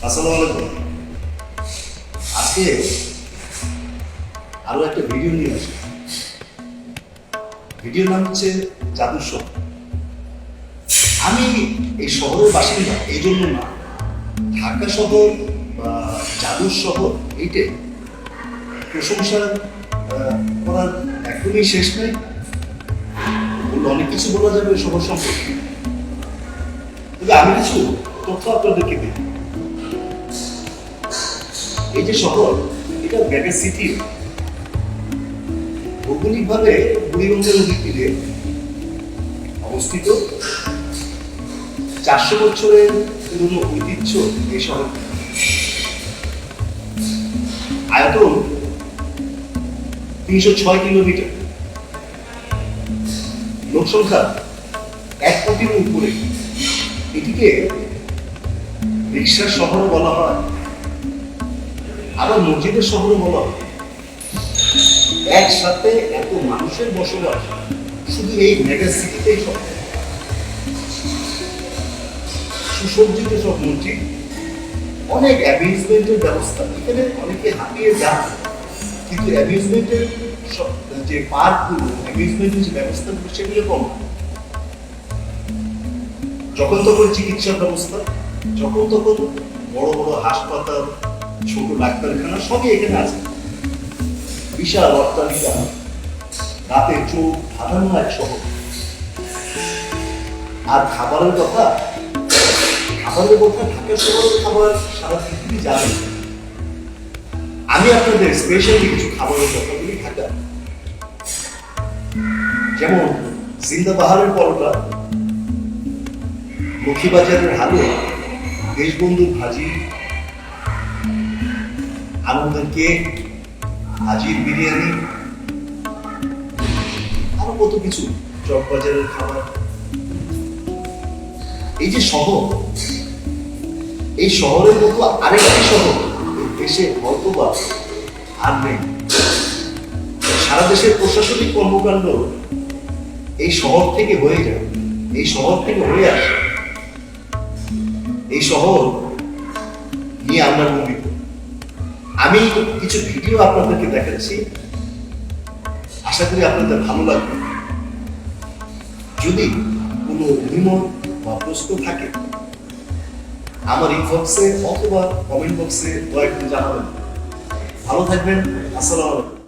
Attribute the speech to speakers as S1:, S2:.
S1: আসসালামু আলাইকুম। আজকে আরো একটা ভিডিও নিয়ে আসি। ভিডিওর নাম হচ্ছে জাদুর শহর। আমি এই শহরের বাসিন্দা এই জন্য না, ঢাকা শহর বা জাদুর শহর এইটাই প্রশংসা করার একদমই শেষ নাই। অনেক কিছু বলা যাবে শহর সম্পর্কে, তবে আমি কিছু তথ্য আপনাদেরকে দিই। এই যে শহর, এটা মেগা সিটি। ভৌগোলিকভাবে বুড়িগঙ্গা নদীর তীরে অবস্থিত। 400 বছরের পুরনো ঐতিহ্য এই শহর। আয়তন 306 কিলোমিটার, লোক সংখ্যা 1 কোটির উপরে। এটিকে রিক্সার শহরও বলা হয়, আবার মসজিদের শহরও বলা হয়। একসাথে এত মানুষের বসবাস শুধু এই মেগা সিটিতেই সম্ভব। সুসজ্জিত সব মসজিদ, অনেক অ্যামিউজমেন্টের ব্যবস্থা। এখানে অনেকে হাঁপিয়ে যান, কিন্তু অ্যামিউজমেন্টের যে পার্কগুলো, অ্যামিউজমেন্টের যে ব্যবস্থাগুলো সেগুলো কম। যখন তখন চিকিৎসা ব্যবস্থা, যখন তখন বড় বড় হাসপাতাল, ছোট ডাক্তারখানা সবই এখানে আছে। বিশাল অট্টালিকা, রাতে চোখ ধাঁধানো এক শহর। আর খাবারের কথা, ঢাকা শহরের খাবার সারা পৃথিবী জানে। আমি আপনাদের স্পেশালি কিছু খাবারের কথা বলি। ঢাকা যেমন জিন্দাবাহারের পরোটা, লক্ষ্মীবাজারের হালুয়া, দেশবন্ধুর ভাজি, আনন্দের কেক, হাজির বিরিয়ানি, আরো কত কিছু, চকবাজারের খাবার। এই যে শহর, এই শহরের মতো আরেকটি শহর দেশে হয়তোবা আর নেই। সারা দেশের প্রশাসনিক কর্মকাণ্ড এই শহর থেকে হয়ে যায়, এই শহর থেকে হয়ে আসে। এই শহর নিয়ে আমরা গর্বিত। আমি কিছু ভিডিও আপনাদেরকে দেখাচ্ছি, আশা করি আপনাদের ভালো লাগবে। যদি কোনো অভিমত বা প্রশ্ন থাকে আমার ইনবক্সে অথবা কমেন্ট বক্সে দয়া করে জানাবেন। ভালো থাকবেন। আসসালামু আলাইকুম।